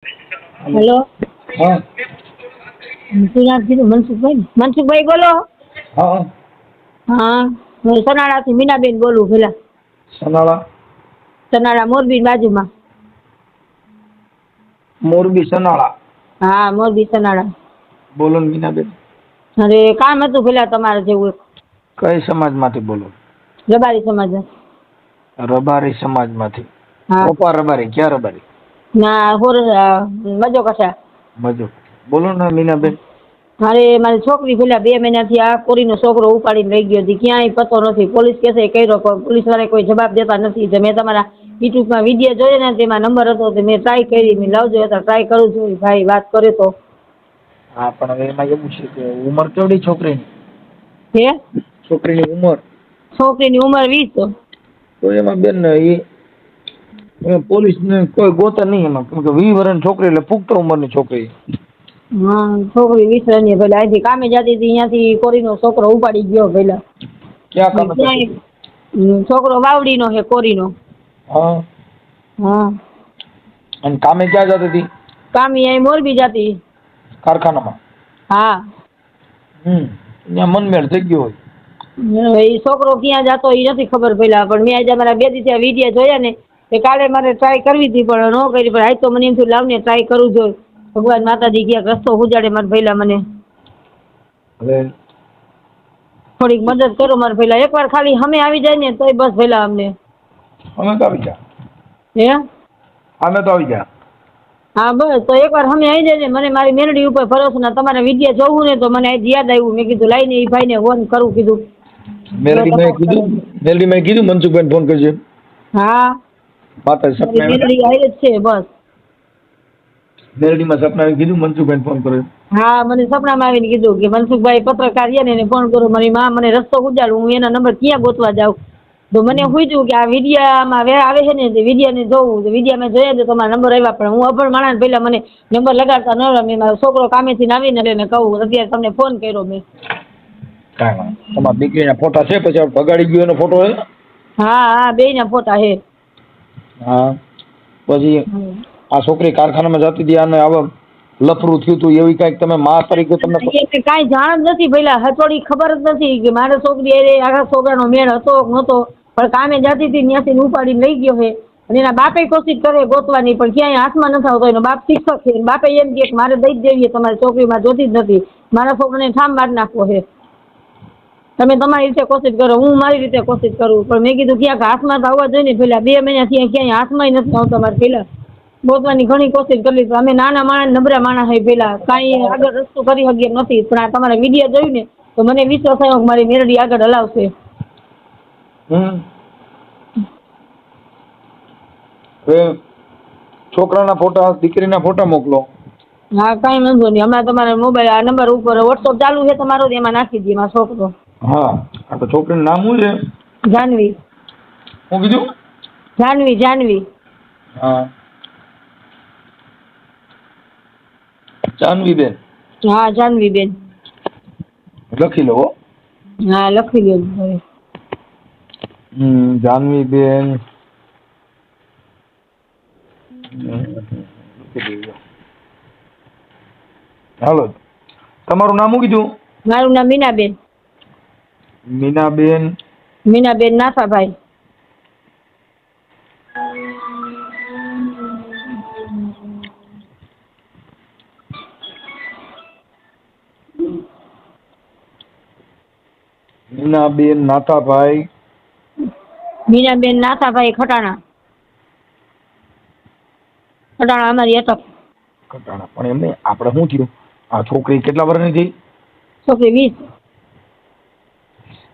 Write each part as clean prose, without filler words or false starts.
Hello. હા શું નામ કીધું? મનસુખભાઈ? મનસુખભાઈ બોલો. હા હા, હું સનાળાથી મીનાબેન બોલું. પેલા સનાળા સનાળા મોરબી બાજુમાં. મોરબી સનાળા. હા, મોરબી સનાળા. બોલો ને મીનાબેન. અરે કામ હતું પેલા તમારે જેવું. કઈ સમાજમાંથી બોલો? રબારી સમાજ. રબારી સમાજમાંથી. હા. ઓપા રબારી, ક્યાં રબારી? ના હોર મજો કસા. મજો. બોલો ને મીનાબેન. મારે મારી છોકરી પેલા 2 મહિનાથી આ કોરીનો છોકરો ઉપાડીને લઈ ગયો હતી. ક્યાંય પતો નથી. પોલીસ કેસે કર્યો પણ પોલીસ વાળા કોઈ જવાબ દેતા નથી. મેં તમારા યુટ્યુબમાં વિડીયો જોયો ને તેમાં નંબર હતો તો મેં ટ્રાય કરી. મેં લાવજો તો ટ્રાય કરું છું. ભાઈ વાત કરે તો. હા, પણ હવે એમાં એવું છે કે ઉંમર કેવડી છોકરીની? હે? છોકરીની ઉંમર? છોકરીની ઉંમર 20. તો એમાં બેન પોલીસ ને કોઈ ગોતે નહીં એમાં, કેમ કે 20 વર્ષની છોકરી એટલે પુખ્ત ઉંમરની છોકરી. હા, છોકરી 20 વર્ષની. પેલા અહીંથી કામે જતી હતી, અહીંયાથી કોરીનો છોકરો ઉપાડી ગયો પેલા. ક્યાં કામે જતી હતી? છોકરો વાવડીનો છે, કોરીનો. હા. હા. અને કામે ક્યાં જતી હતી? કામે અહીં મોરબી જતી. કારખાનામાં? હા. ત્યાં મનમેળ થઈ ગયો હોય. એ છોકરો ક્યાં જતો એ નથી ખબર પેલા, પણ મેં આજે મારા 2 દિવસ વિડીયો જોયા ને તે કાલે મારે ટ્રાય કરવી હતી પણ ન કરી. પણ આજ તો મને એમ થયું લાવને ટ્રાય કરું જોઈએ. ભગવાન માતાજી ક્યાંક રસ્તો ઉજાડે મારા ભઈલા મને. હવે થોડીક મદદ કરો મારા ભઈલા. એકવાર ખાલી અમે આવી જાય ને તોય બસ ભઈલા અમને. અમે તો આવી જા. હે? અમે તો આવી જા. હા બસ, તો એકવાર અમે આવી જાય ને મને મારી મેરડી ઉપર ભરોસો ના. તમારા વિડીયો જોવું ને તો મને આજ યાદ આવ્યું. મેં કીધું લાઈને એ ભાઈને ફોન કરું કીધું. મેલડી કીધું મનસુખભાઈ ફોન કરજો. હા. માતા સપના મેરડી આવી જ છે બસ. મેરડીમાં સપના કીધું મનસુખભાઈ ફોન કર્યો. હા, મને સપનામાં આવીને કીધું કે મનસુખભાઈ પત્રકાર છે ને એને ફોન કરો. મારી માં મને રસ્તો ઉજાડું. હું એના નંબર ક્યાં ગોતવા જાઉં? તો મને પૂછ્યું કે આ વિડીયામાં આવે છે ને તે વિડીયાને જોવું. વિડીયા મેં જોયા તો તમારા નંબર આવ્યા, પણ હું અભણ માણસ પહેલા મને નંબર લગાડતા ન રમે. મારો છોકરો કામેથી આવીને એટલે મેં કહું અત્યારે તમને ફોન કર્યો મેં. કાંઈ વાંધો. તમારા દીકરીના ફોટા છે? પછી બગાડી ગયો એનો ફોટો છે? હા હા, બેયના ફોટા છે. હા. પછી આ છોકરી કારખાનામાં જતી હતી અને આવા લફરું થયું હતું એવી કાંઈક તમે માં તરીકે તમને કાંઈ જાણ જ નથી પેલા. હથોડી ખબર જ નથી કે મારા છોકરી એ આખા છોકરાનો મેળ હતો નહોતો. પણ કામે જતી હતી ત્યાંથી ઉપાડીને લઈ ગયો છે. અને એના બાપે કોશિશ કરે ગોતવાની પણ ક્યાંય હાથમાં નથી આવતો. એનો બાપ શિક્ષક છે. બાપે એમ કે મારે દઈ જ દેવી તમારી છોકરીમાં જોતી જ નથી. મારા છોકરાને ઠામ મારી નાખવો છે. તમે તમારી રીતે કોશિશ કરો, હું મારી રીતે કોશિશ કરું. પણ મેં કીધું ક્યાંક હાથમાં તો આવવા જોઈએ ને પેલા. 2 મહિનાથી ક્યાંય હાથમાં નથી આવતો મારે પેલા. ગોતવાની ઘણી કોશિશ કરી પણ અમે નાના માણસ નબળા માણસ હોય પેલા. કાંઈ આગળ રસ્તો કરી શકીએ નથી. પણ આ તમારા વિડીયો જોયું ને તો મને વિશ્વાસ થયો કે મારી મેરડી આગળ હલાવશે. છોકરાના ફોટા, દીકરીના ફોટા મોકલો. હા, કાંઈ વાંધો નહીં. હમણાં તમારા મોબાઈલ આ નંબર ઉપર વોટ્સઅપ ચાલુ છે તમારો? એમાં નાખી દઈએ મારો છોકરો. હા. તો છોકરીનું નામ શું છે? જાનવી. શું કીધું? જાનવી. જાનવી. હા. જાનવીબેન. હા, જાનવીબેન. લખી લો. હા, લખી લો હવે. જાનવીબેન. હાલો, તમારું નામ શું કીધું? મારું નામ મીનાબેન. મીનાબેન. મીનાબેન નાથાભાઈ. મીનાબેન નાથાભાઈ. મીનાબેન નાથાભાઈ ખટાણા. ખટાણા અમારી અટક. ખટાણા. પણ એમને આપણે શું થયું? આ છોકરી કેટલા વર્ષની થઈ? છોકરી 20.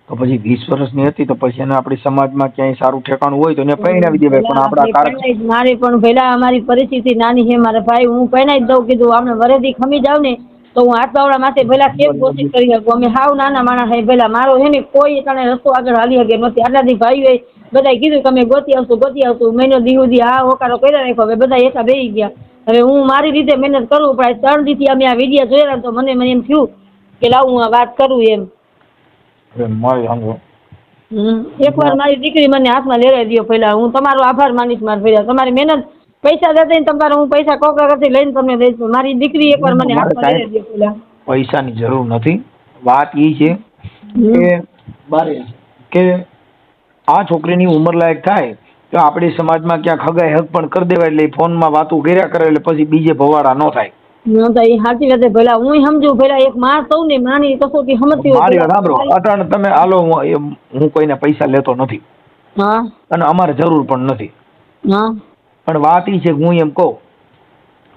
તો પછી 20 વર્ષની હતી તો પછી એને આપણી સમાજમાં ક્યાંય સારું ઠેકાણું હોય તો એને પરણાવી દેવાય. પણ આપણા મારે પણ પહેલા અમારી પરિસ્થિતિ નાની છે મારા ભાઈ. હું પરણાવી જ દઉં કીધું. આમને વરેથી ખમી જાવ ને તો હું હાથ બાવડા માથે પહેલા કેમ કોશિશ કરી શકું? અમે હાવ નાના માણસ છે પહેલા. મારો છે ને કોઈ તને રસ્તો આગળ હાલી શકે નથી. આટલાથી ભાઈઓએ બધાએ કીધું કે અમે ગોતી આવશું. મહિનો દી સુધી હા હોકારો કર્યા રાખ્યો. હવે બધા એકા બેસી ગયા. હવે હું મારી રીતે મહેનત કરું. પણ 3 દીથી અમે આ વિડીયો જોયા તો મને એમ થયું કે લાવ હું આ વાત કરું એમ. એકવાર મારી દીકરી મને હાથમાં લેરાઈ દો પહેલા. હું તમારો આભાર માનીશ મારા પહેલા. તમારી મહેનત પૈસા દેતા તમારે હું પૈસા કોકરાથી લઈને તમને દઈશ મારી દીકરી એકવાર મને હાથમાં લઈ દે પેલા પૈસાની જરૂર નથી. વાત એ છે કે બારે કે આ છોકરીની ઉંમર લાયક થાય તો આપણી સમાજમાં ક્યાંક હગાઈ હક પણ કરી દેવાય એટલે ફોનમાં વાતો કર્યા કરે એટલે પછી બીજે ભવાડા ન થાય. ન તો એ સાચી વાત પેલા હું સમજુ પેલા એક માં સૌ ને માની કસોટી સમજતી હોય મારી સાંભળો અટાણ તમે હાલો હું કોઈને પૈસા લેતો નથી હા અને અમારે જરૂર પણ નથી હા પણ વાત એ છે કે હું એમ કહું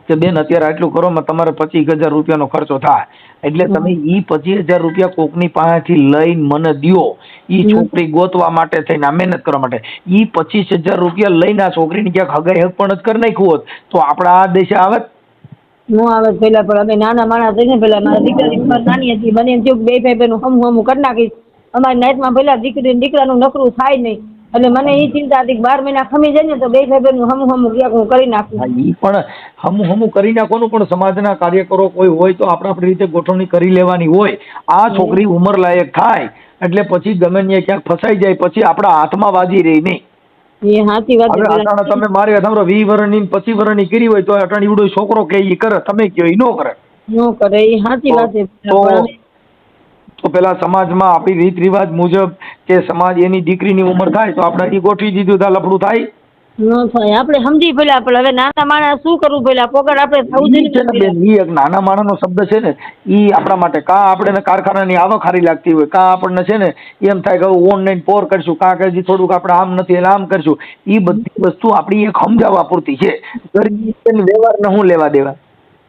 કે બેન અત્યારે આટલું કરો તમારે 25,000 રૂપિયાનો ખર્ચો થાય એટલે તમે ઈ 25,000 રૂપિયા કોકની પાસેથી લઈને મને દ્યો ઈ છોકરી ગોતવા માટે થઈને આ મહેનત કરવા માટે ઈ 25,000 રૂપિયા લઈને આ છોકરીની ક્યાંક હગાઈ હક પણ જ કરી નાખ્યું હોત તો આપણા આ દેશે આવત નો આવે પેલા પણ અમે નાના માણસ થઈને પેલા મારા દીકરાની ઉંમર નાની હતી બને એમ થયું બે ભાઈ બહેનું હમું કરી નાખીશ અમારી નાઈટમાં પેલા દીકરી દીકરાનું નકરું થાય નહીં એટલે મને એ ચિંતા હતી કે 12 મહિના ખમી જાય ને તો બે ભાઈ બહેનું હમું ક્યાંક હું કરી નાખું. ઈ પણ હમું કરી નાખવાનું પણ સમાજના કાર્યકરો કોઈ હોય તો આપણી રીતે ગોઠવણી કરી લેવાની હોય. આ છોકરી ઉંમર લાયક થાય એટલે પછી ગમે ત્યાં ક્યાંક ફસાઈ જાય પછી આપણા હાથમાં વાજી રહી નહીં. એ સાચી વાત હવે અટાણે તમે મારી તમારો 20 વર્ષની 25 વર્ષની કરી હોય તો અટાણે ઈવડો છોકરો કે ઈ કરે તમે કયો ઈ નો કરે એ સાચી વાત છે. તો પેલા સમાજમાં આપણી રીત રિવાજ મુજબ કે સમાજ એની દીકરીની ઉંમર થાય તો આપણે ઈ ગોઠવી દીધું તા લફડું થાય ન થાય આપણે સમજી પેલા પણ હવે નાના માણસ શું કરવું પેલા પોગડ આપણે થવું જોઈએ ઈ એક નાના માણસનો શબ્દ છે ને ઈ આપણા માટે કા આપણે કારખાનાની આવક હારી લાગતી હોય કા આપણને છે ને એમ થાય કે ઓનલાઈન પોર કરશું કા કે થોડુંક આપણે આમ નથી એટલે આમ કરશું ઈ બધી વસ્તુ આપણી એક સમજાવવા પૂરતી છે ગરીબ વ્યવહારને હું લેવા દેવા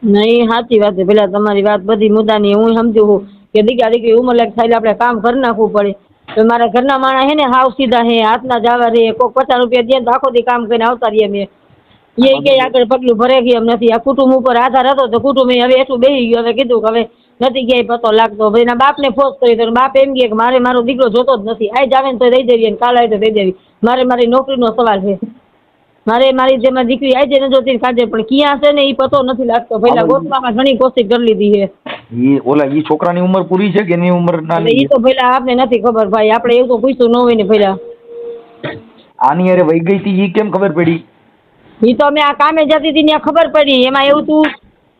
નહીં સાચી વાત છે પેલા તમારી વાત બધી મુદ્દાની હું સમજુ છું કે દીકરી ઉંમર લાયક થાય આપણે કામ કરી નાખવું પડે તો મારા ઘરના માણસ હે ને હાવ સીધા હે હાથના જવા રે કોઈ 50 રૂપિયા દે તો આખો દી કામ કરીને આવતા રહીએ અમે એ કે આગળ પગલું ભરે ગયું એમ નથી આ કુટુંબ ઉપર આધાર હતો તો કુટુંબ હવે એટલું બેસી ગયું હવે કીધું કે હવે નથી ક્યાંય પતો લાગતો ભાઈ એના બાપને ફોર્સ કરી તો બાપ એમ કહે કે મારો દીકરો જોતો જ નથી આજ આવે ને તો દઈ દેવી કાલ આવે તો દઈ દેવી મારી નોકરીનો સવાલ છે મારી જેમાં દીકરી આજે ન જોતી કાઢે પણ ક્યાં છે ને એ પતો નથી લાગતો પહેલા ગોતવામાં ઘણી કોશિશ કરી લીધી છે ઈ છોકરાની ઉંમર પૂરી છે કે એની ઉંમર નાની એ તો પહેલા આપને નથી ખબર ભાઈ આપણે એવું તો પૂછ્યું ન હોય ને પહેલા આની અરે વહી ગઈ હતી ઈ કેમ ખબર પડી ઈ તો અમે આ કામે જતી હતી ત્યાં ખબર પડી એમાં એવું તું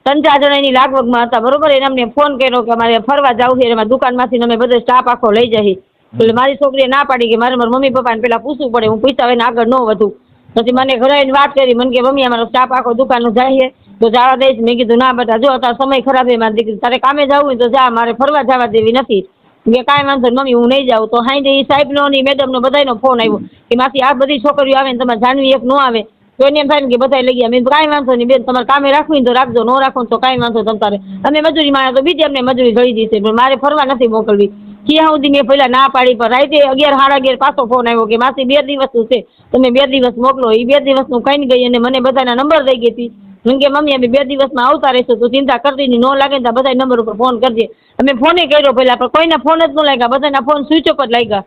3-4 જણા એની લાગવગમાં હતા બરોબર એને અમને ફોન કર્યો કે અમારે ફરવા જવું છે એમાં દુકાનમાંથી અમે બધો સ્ટાફ આખો લઈ જઈએ એટલે મારી છોકરીએ ના પાડી કે મારે મારા મમ્મી પપ્પાને પેલા પૂછવું પડે હું પૂછતા હોય ને આગળ ન વધું પછી મને ઘરે આવીને વાત કરી મને કે મમ્મી અમારો સ્ટાફ આખો દુકાનનું જાય તો જવા દઈશ મેં કીધું ના બેટા જો તારો સમય ખરાબ છે મારી દીકરી તારે કામે જવું હોય તો જા મારે ફરવા જવા દેવી નથી કે કાંઈ વાંધો નહીં મમ્મી હું નહીં જાઉં તો હાઈ એ સાહેબનો ની મેડમનો બધાનો ફોન આવ્યો કે માસી આ બધી છોકરીઓ આવે ને તમારે જાનવી એક ન આવે તો એને એમ થાય કે બધા લઈ ગયા મેં કાંઈ વાંધો નહીં બેન તમારે કામે રાખવી તો રાખજો ન રાખો તો કાંઈ વાંધો તમારે અમે મજૂરી માણો તો બીજી અમને મજૂરી જળી દીધી પણ મારે ફરવા નથી મોકલવી ક્યાં સુધી મેં પહેલા ના પાડી પણ રાતે 11-11:30 પાછો ફોન આવ્યો કે માસી 2 દિવસનું છે તમે 2 દિવસ મોકલો એ 2 દિવસનું કઈ ગઈ અને મને બધાના નંબર દઈ ગઈ હતી હું કે મમ્મી અમે 2 દિવસમાં આવતા રહીશું તું ચિંતા કરતી નહીં ન લાગે તો બધા નંબર ઉપર ફોન કરજે અમે ફોને કર્યો પહેલા પણ કોઈના ફોન જ ન લાગ્યા બધાના ફોન સ્વિચ ઓફ જ લાગ્યા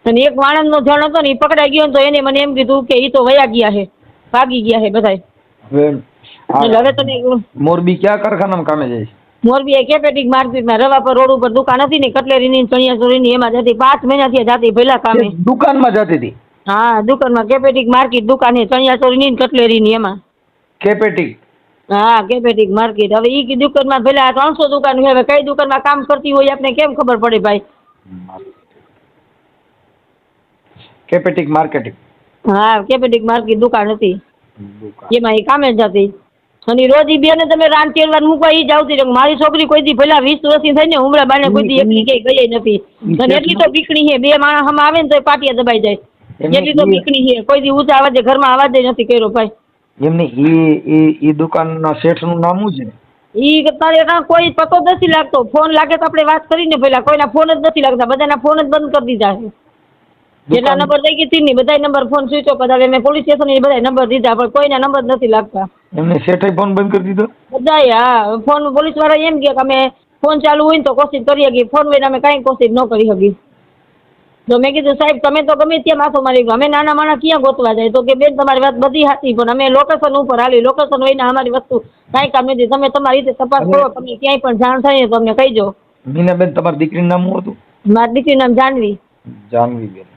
અને એક વાણંદનો જણ હતો ને એ પકડાઈ ગયો તો એને મને એમ કીધું કે એ તો વયા ગયા છે ભાગી ગયા છે બધા હવે તને મોરબી ક્યાં કારખાનામાં કામે જાય મોરબી કેપેટિક માર્કેટમાં રવાપર રોડ ઉપર દુકાન હતી ને કટલેરીની ચણિયાચોળીની એમાં જતી 5 મહિનાથી જતી પહેલા કામે દુકાનમાં જતી હતી હા દુકાનમાં કેપેટિક માર્કેટ દુકાન છે ચણિયાચોળીની કટલેરીની એમાં કેપેટિક હા કેપેટિક માર્કેટ હવે ઈ દુકાનમાં પેલા 300 દુકાન હવે કઈ દુકાનમાં કામ કરતી હોય આપણે કેમ ખબર પડે ભાઈ કેપેટિક માર્કેટિંગ હા કેપેટિક માર્કેટ દુકાન હતી એમાં એ કામે જતી અને રોજ ઈ બેને તમે રાન તેરવાર મૂકવા ઈ જ આવતી મારી છોકરી કોઈ દી પેલા 20 વર્ષની થઈ ને ઉમરા બાને કોઈ દી એકલી ક્યાંય ગઈ નથી અને એટલી તો બીકણી છે 2 માણસ હમ આવે ને તો પાટિયા દબાઈ જાય એટલી તો બીકણી છે કોઈ દી ઊંચા અવાજે ઘરમાં અવાજ નથી કર્યો ભાઈ એમને ઈ દુકાનના શેઠનું નામ શું છે ઈ તારે કોઈ પતો નથી લાગતો ફોન લાગે તો આપણે વાત કરીને પેલા કોઈના ફોન જ નથી લાગતા બધાના ફોન જ બંધ કરી દીધા છે જેટલા નંબર લઈ ગઈ હતી બધા નંબર ફોન સ્વિચ ઓફ હતા મેં પોલીસ સ્ટેશન બધા નંબર દીધા પણ કોઈના નંબર નથી લાગતા એમને શેઠે ફોન બંધ કરી દીધો બધા હા ફોન પોલીસ વાળા એમ કે અમે ફોન ચાલુ હોય ને તો કોશિશ કરી શકીએ ફોન વગર અમે કાંઈ કોશિશ ન કરી શકીએ તો મેં કીધું સાહેબ તમે તો ગમે ત્યાં માથો મારી અમે નાના માણસ ક્યાં ગોતવા જાય તો કે બેન તમારી વાત બધી સાચી પણ અમે લોકેશન ઉપર હાલી લોકેશન હોય ને અમારી વસ્તુ કાંઈ કામ નથી તમે તમારી રીતે તપાસ કરો તમે ક્યાંય પણ જાણ થાય તો અમને કહીજો મીનાબેન તમારી દીકરીનું નામ શું હતું મારી દીકરીનું નામ જાનવી જાનવીબેન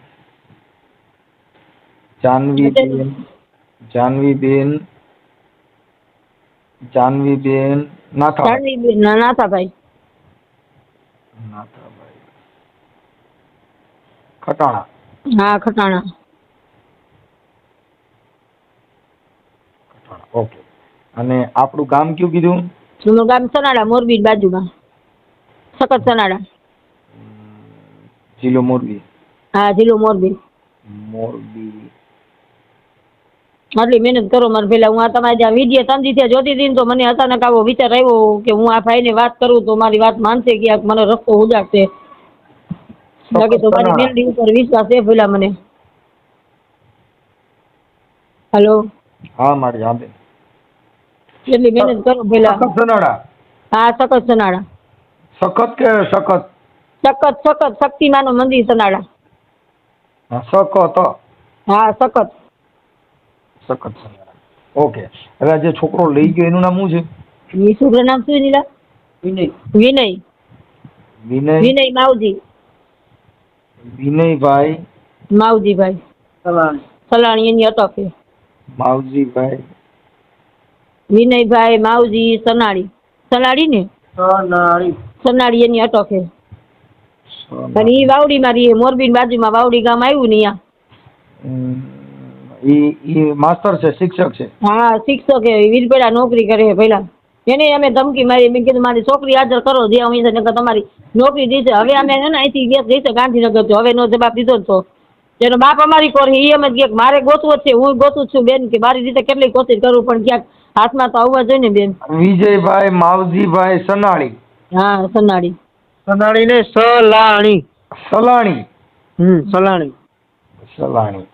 જાનવીબેન નાથા જાનવીબેન નાથાભાઈ ખટાણા. હા ખટાણા. ઓકે. અને આપણું ગામ કયું કીધું? જૂનું ગામ સનાડા, મોરબી બાજુમાં. સખત સનાડા. જિલ્લો મોરબી. હા જિલ્લો મોરબી. આટલી મહેનત કરો મારે પેલા. હું આ તમારે જ્યાં વિડીયો સમજી ત્યાં જોતી હતી ને તો મને અચાનક આવો વિચાર આવ્યો કે હું આ ભાઈને વાત કરું તો મારી વાત માનશે કે મને રસ્તો ઉજાડશે. બાકી તો મારી મેલડી ઉપર વિશ્વાસ છે પેલા મને. હેલો. હા મારી હા બેન. એટલી મહેનત કરો પેલા. સખત સનાડા. હા સખત સનાડા. સખત કે સખત? સખત શક્તિમાનું મંદિર સનાડા. સખત. હા સખત. સખત સનાડા. ઓકે. હવે આ જે છોકરો લઈ ગયો એનું નામ શું છે? એ છોકરા નામ શું નીલા? વિનય. માવજી. વિનયભાઈ માવજીભાઈ સલાણી એની અટક છે. માવજીભાઈ વિનયભાઈ માવજી સનાડી ને સનાડી એની અટક છે. અને ઈ વાવડી માં રહીએ, મોરબી બાજુમાં વાવડી ગામ આવ્યું ને ઈ માસ્ટર છે, શિક્ષક છે. હા શિક્ષક છે. વીરપેડા નોકરી કરે છે પેલા. એને અમે ધમકી મારી, મેં કીધું મારી છોકરી હાજર કરો જે હું છે તમારી નોકરી દીધે. હવે અમે છે ને અહીંથી ગેસ જઈશે ગાંધીનગર તો હવે નો જવાબ દીધો જ તો એનો બાપ અમારી કોર એ એમ જ કે મારે ગોતવો છે, હું ગોતું છું બેન કે મારી રીતે કેટલી કોશિશ કરું પણ ક્યાંક હાથમાં તો આવવા જોઈએ ને બેન. વિજયભાઈ માવજીભાઈ સનાળી. હા સનાડી. સનાળી ને સલાણી. સલાણી. સલાણી. સલાણી.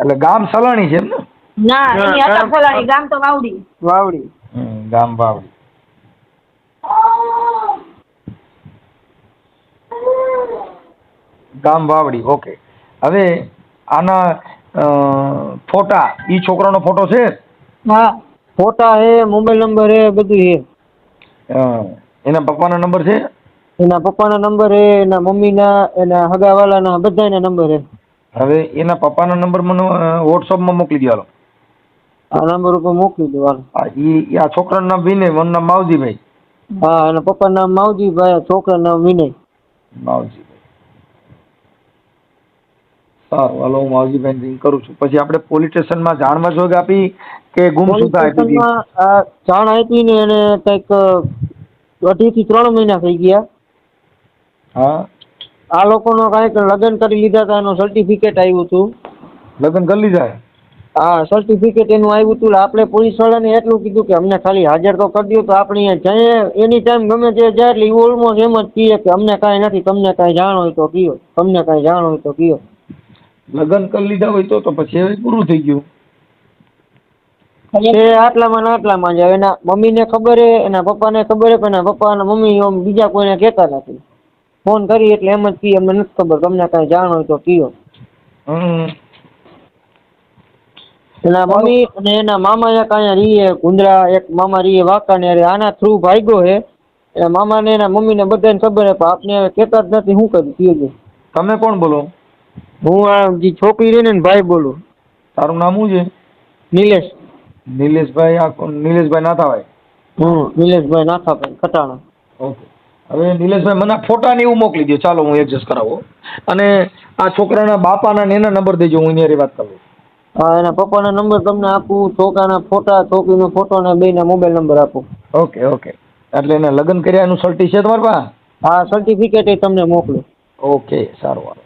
એટલે ગામ સલાણી છે એમ ને? ના એની અટક સલાણી, ગામ તો વાવડી. ગામ વાવડી. ગામ વાવડી. ઓકે. હવે આના ફોટા, ઈ છોકરાનો ફોટો છે? હા ફોટા હે, મોબાઈલ નંબર હે, બધું હે. એના પપ્પાનો નંબર છે? એના પપ્પાના નંબર હે, એના મમ્મીના, એના હગાવાલાના બધાના નંબર હે. હવે એના પપ્પાનો નંબર મને વોટ્સઅપમાં મોકલી દો. આ નંબર ઉપર મોકલી દો હાલો. આ છોકરાનું નામ વિનય, મારું નામ માવજીભાઈ. હા એના પપ્પાનું નામ માવજીભાઈ, છોકરાનું નામ વિનય. માવજીભાઈ. સારું હાલો, હું માવજીભાઈને રિંગ કરું છું. પછી આપણે પોલીસ સ્ટેશનમાં જાણ વાજોગ આપી કે ગુમસુદા આપી દીધી? જાણ આપી ને એને કંઈક 2.5 થી 3 મહિના થઈ ગયા. હા આ લોકોનો કાંઈક લગ્ન કરી લીધા હતા, એનું સર્ટિફિકેટ આવ્યું હતું. લગ્ન કરી લીધા? હા સર્ટિફિકેટ એનું આવ્યું હતું. આપણે પોલીસ વાળાને એટલું કીધું કે અમને ખાલી હાજર તો કરી દો તો આપણે અહીંયા એની ટાઈમ ગમે તે જાય એટલે એ ઓલમોસ્ટ એમ જ કહીએ કે અમને કાંઈ નથી, તમને કાંઈ જાણ હોય તો કયો, તમને કાંઈ જાણ હોય તો કયો. લગ્ન કરી લીધા હોય તો પછી હવે પૂરું થઈ ગયું. એ આટલામાં ને આટલામાં જ. એના મમ્મીને ખબર હે, એના પપ્પાને ખબર હે, પણ એના પપ્પા અને મમ્મી બીજા કોઈને કહેતા નથી. ફોન કરી એટલે એમ જ કહે અમને નથી ખબર, તમને કાંઈ જાણ હોય તો કયો. એના મમ્મી અને એના મામા એક અહીંયા રહીએ ગુંદરા, એક મામા રહીએ વાંકાનેર. આના થ્રુ ભાગ્યો હે. એના મામાને એના મમ્મીને બધાને ખબર હે, પણ આપને કહેતા જ નથી. શું કર્યું કયો? તમે કોણ બોલો? હું આ જે છોકરી રહી ને ભાઈ બોલું. તારું નામ શું છે? નિલેશ. નિલેશભાઈ નાથાભાઈ. નિલેશભાઈ નાથાભાઈ ખટાણા. ઓકે. હવે નિલેશભાઈ મને ફોટા ને એવું મોકલી દો, ચાલો હું એડજસ્ટ કરાવો. અને આ છોકરાના બાપાના ને એના નંબર દેજો, હું એની વાત કરું. હા એના પપ્પાના નંબર તમને આપું, છોકરાના ફોટા, છોકરીનો ફોટો ને બેના મોબાઈલ નંબર આપું. ઓકે. એટલે એને લગ્ન કર્યા એનું સર્ટી છે તમારી પાસે? હા સર્ટિફિકેટ તમને મોકલું. ઓકે સારું.